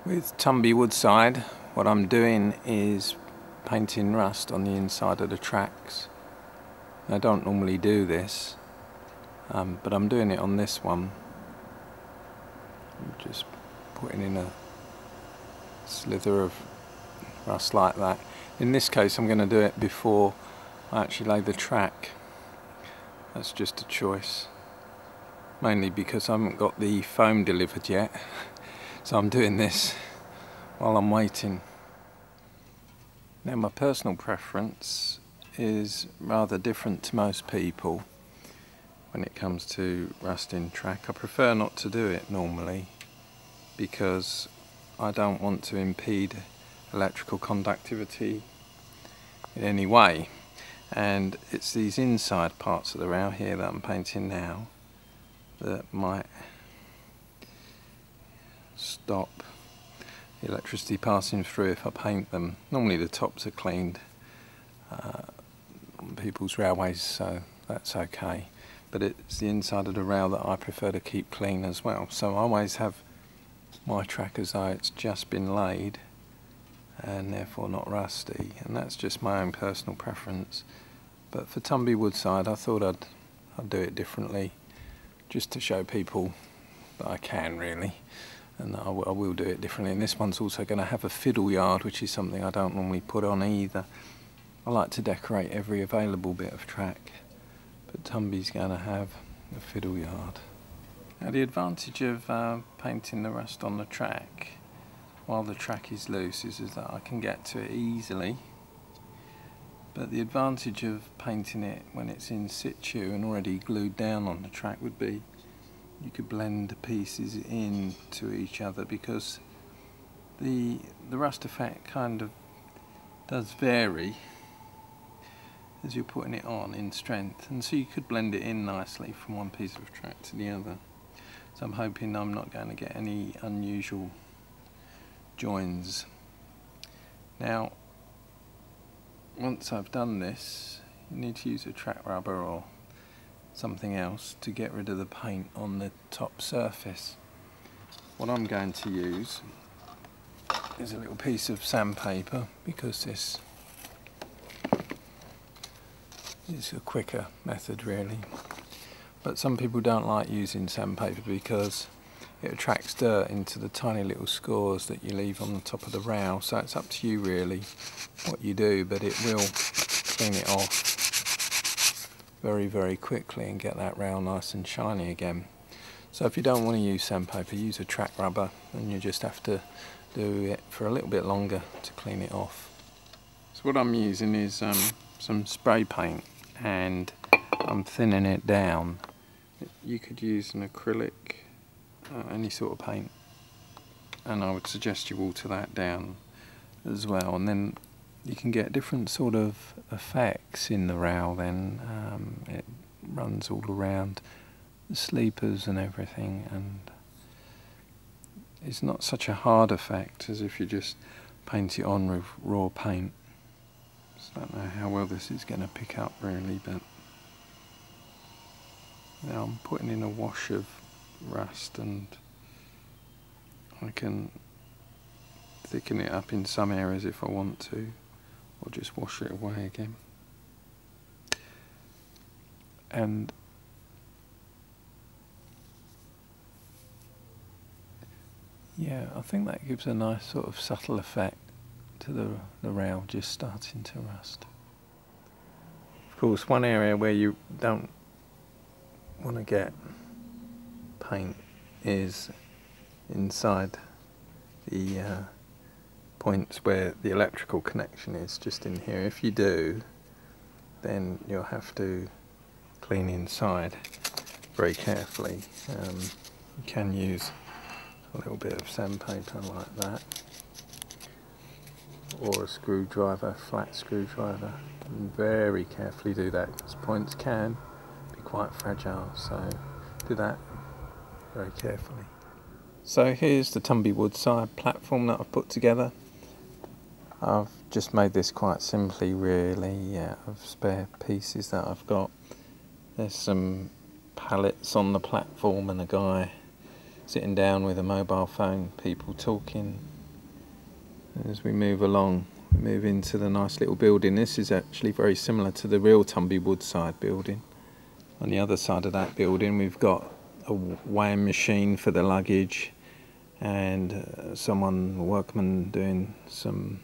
With Tumby Woodside, what I'm doing is painting rust on the inside of the tracks. I don't normally do this, but I'm doing it on this one. I'm just putting in a slither of rust like that. In this case I'm going to do it before I actually lay the track. That's just a choice, mainly because I haven't got the foam delivered yet. So I'm doing this while I'm waiting. Now my personal preference is rather different to most people when it comes to rusting track. I prefer not to do it normally because I don't want to impede electrical conductivity in any way, and it's these inside parts of the rail here that I'm painting now that might stop the electricity passing through if I paint them. Normally the tops are cleaned on people's railways, so that's okay, but it's the inside of the rail that I prefer to keep clean as well. So I always have my track as though it's just been laid and therefore not rusty, and that's just my own personal preference. But for Tumby Woodside I thought I'd do it differently, just to show people that I can really, and I will do it differently. And this one's also going to have a fiddle yard, which is something I don't normally put on either. I like to decorate every available bit of track, but Tumby's going to have a fiddle yard. Now the advantage of painting the rust on the track while the track is loose is that I can get to it easily, but the advantage of painting it when it's in situ and already glued down on the track would be you could blend the pieces in to each other, because the rust effect kind of does vary as you're putting it on in strength, and so you could blend it in nicely from one piece of track to the other. So I'm hoping I'm not going to get any unusual joins. Now once I've done this, you need to use a track rubber or something else to get rid of the paint on the top surface. What I'm going to use is a little piece of sandpaper, because this is a quicker method really, but some people don't like using sandpaper because it attracts dirt into the tiny little scores that you leave on the top of the rail. So it's up to you really what you do, but it will clean it off very, very quickly and get that rail nice and shiny again. So if you don't want to use sandpaper, use a track rubber, and you just have to do it for a little bit longer to clean it off. So what I'm using is some spray paint, and I'm thinning it down. You could use an acrylic, any sort of paint, and I would suggest you water that down as well, and then you can get different sort of effects in the rail then. It runs all around the sleepers and everything, and it's not such a hard effect as if you just paint it on with raw paint. So I don't know how well this is going to pick up really, but now I'm putting in a wash of rust, and I can thicken it up in some areas if I want to, or just wash it away again. And yeah, I think that gives a nice sort of subtle effect to the rail just starting to rust. Of course, one area where you don't want to get paint is inside the points where the electrical connection is, just in here. If you do, then you'll have to clean inside very carefully. You can use a little bit of sandpaper like that, or a screwdriver, flat screwdriver, and very carefully do that, because points can be quite fragile, so do that very carefully. So here's the Tumby Woodside platform that I've put together. I've just made this quite simply really, out of spare pieces that I've got. There's some pallets on the platform and a guy sitting down with a mobile phone, people talking As we move along, we move into the nice little building. This is actually very similar to the real Tumby Woodside building. On the other side of that building we've got a weighing machine for the luggage, and a workman doing some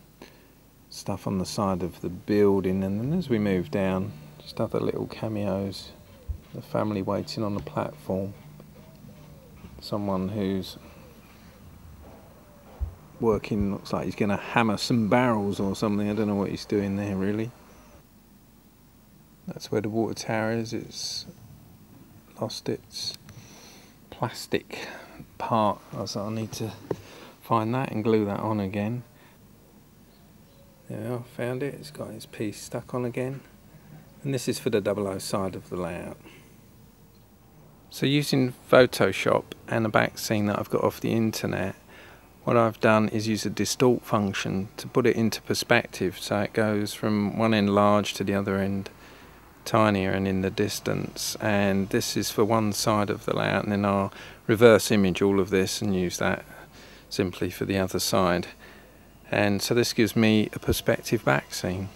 stuff on the side of the building. And then as we move down, just other little cameos. The family waiting on the platform. Someone who's working, looks like he's going to hammer some barrels or something. I don't know what he's doing there really. That's where the water tower is. It's lost its plastic part, so I need to find that and glue that on again. Yeah, I found it. It's got its piece stuck on again. And this is for the 00 side of the layout. So using Photoshop and a Backscene that I've got off the internet, what I've done is use a distort function to put it into perspective, so it goes from one end large to the other end tinier and in the distance. And this is for one side of the layout, and then I'll reverse image all of this and use that simply for the other side. And so this gives me a perspective Backscene.